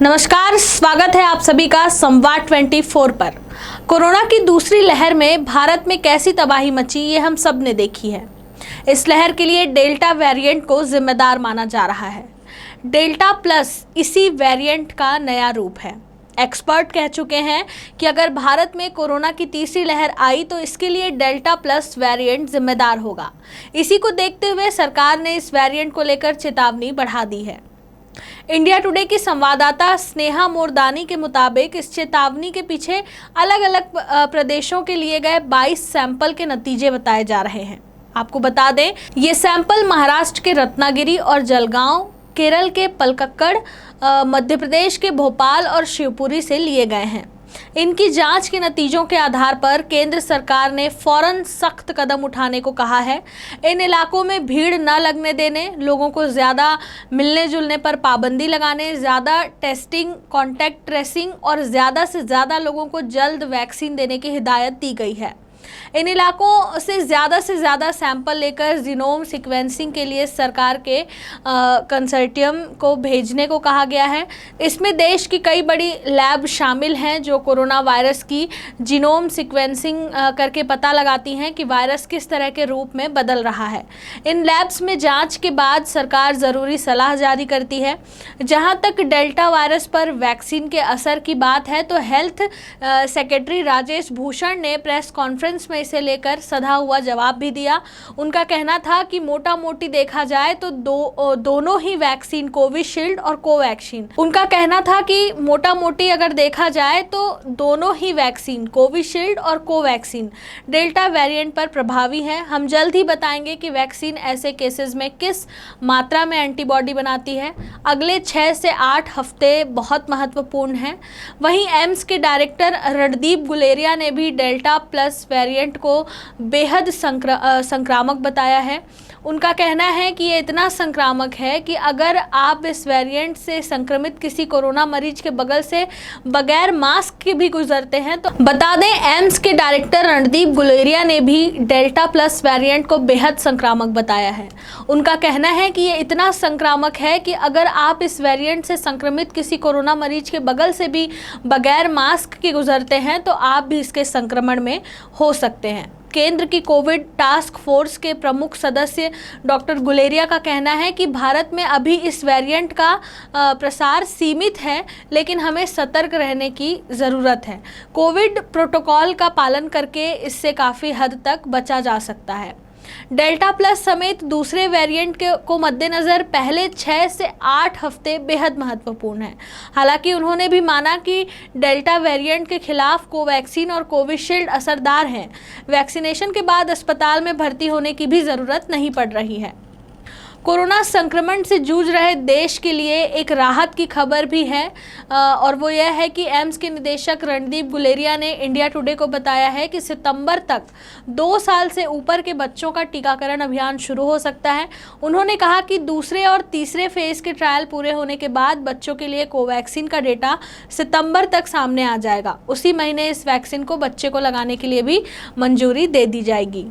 नमस्कार, स्वागत है आप सभी का संवाद 24 पर। कोरोना की दूसरी लहर में भारत में कैसी तबाही मची ये हम सब ने देखी है। इस लहर के लिए डेल्टा वेरिएंट को जिम्मेदार माना जा रहा है। डेल्टा प्लस इसी वेरिएंट का नया रूप है। एक्सपर्ट कह चुके हैं कि अगर भारत में कोरोना की तीसरी लहर आई तो इसके लिए डेल्टा प्लस वेरिएंट जिम्मेदार होगा। इसी को देखते हुए सरकार ने इस वेरिएंट को लेकर चेतावनी बढ़ा दी है। इंडिया टुडे की संवाददाता स्नेहा मोरदानी के मुताबिक इस चेतावनी के पीछे अलग अलग प्रदेशों के लिए गए 22 सैंपल के नतीजे बताए जा रहे हैं। आपको बता दें, ये सैंपल महाराष्ट्र के रत्नागिरी और जलगांव, केरल के पलक्कड़, मध्य प्रदेश के भोपाल और शिवपुरी से लिए गए हैं। इनकी जांच के नतीजों के आधार पर केंद्र सरकार ने फौरन सख्त कदम उठाने को कहा है। इन इलाकों में भीड़ न लगने देने, लोगों को ज़्यादा मिलने जुलने पर पाबंदी लगाने, ज़्यादा टेस्टिंग, कॉन्टैक्ट ट्रेसिंग और ज़्यादा से ज़्यादा लोगों को जल्द वैक्सीन देने की हिदायत दी गई है। इन इलाकों से ज़्यादा सैंपल लेकर जीनोम सीक्वेंसिंग के लिए सरकार के कंसोर्टियम को भेजने को कहा गया है। इसमें देश की कई बड़ी लैब शामिल हैं जो कोरोना वायरस की जीनोम सीक्वेंसिंग करके पता लगाती हैं कि वायरस किस तरह के रूप में बदल रहा है। इन लैब्स में जांच के बाद सरकार ज़रूरी सलाह जारी करती है। जहां तक डेल्टा वायरस पर वैक्सीन के असर की बात है तो हेल्थ सेक्रेटरी राजेश भूषण ने प्रेस कॉन्फ्रेंस में इसे लेकर सधा हुआ जवाब भी दिया। उनका कहना था कि मोटा मोटी देखा जाए तो दोनों ही वैक्सीन, कोविशील्ड और कोवैक्सीन, उनका कहना था कि मोटा मोटी अगर देखा जाए तो दोनों ही वैक्सीन, कोविशील्ड और कोवैक्सीन, डेल्टा वेरिएंट पर प्रभावी है। हम जल्द ही बताएंगे कि वैक्सीन ऐसे केसेस में किस मात्रा में एंटीबॉडी बनाती है। अगले 6 से 8 हफ्ते बहुत महत्वपूर्ण हैं। वहीं एम्स के डायरेक्टर रणदीप गुलेरिया ने भी डेल्टा प्लस वेरिएंट को बेहद संक्रामक बताया है। उनका कहना है कि ये इतना संक्रामक है कि अगर आप इस वेरिएंट से संक्रमित किसी कोरोना मरीज के बगल से बगैर मास्क के भी गुजरते हैं तो बता दें, एम्स के डायरेक्टर रणदीप गुलेरिया ने भी डेल्टा प्लस वेरिएंट को बेहद संक्रामक बताया है। उनका कहना है कि ये इतना संक्रामक है कि अगर आप इस वेरिएंट से संक्रमित किसी कोरोना मरीज के बगल से भी बगैर मास्क के गुजरते हैं तो आप भी इसके संक्रमण में हो सकते हैं। केंद्र की कोविड टास्क फोर्स के प्रमुख सदस्य डॉक्टर गुलेरिया का कहना है कि भारत में अभी इस वेरिएंट का प्रसार सीमित है, लेकिन हमें सतर्क रहने की ज़रूरत है। कोविड प्रोटोकॉल का पालन करके इससे काफ़ी हद तक बचा जा सकता है। डेल्टा प्लस समेत दूसरे वेरिएंट को मद्देनज़र पहले 6 से 8 हफ्ते बेहद महत्वपूर्ण हैं। हालांकि उन्होंने भी माना कि डेल्टा वेरिएंट के खिलाफ कोवैक्सीन और कोविशील्ड असरदार हैं। वैक्सीनेशन के बाद अस्पताल में भर्ती होने की भी ज़रूरत नहीं पड़ रही है। कोरोना संक्रमण से जूझ रहे देश के लिए एक राहत की खबर भी है और वो यह है कि एम्स के निदेशक रणदीप गुलेरिया ने इंडिया टुडे को बताया है कि सितंबर तक 2 साल से ऊपर के बच्चों का टीकाकरण अभियान शुरू हो सकता है। उन्होंने कहा कि दूसरे और तीसरे फेज के ट्रायल पूरे होने के बाद बच्चों के लिए कोवैक्सीन का डेटा सितंबर तक सामने आ जाएगा। उसी महीने इस वैक्सीन को बच्चे को लगाने के लिए भी मंजूरी दे दी जाएगी।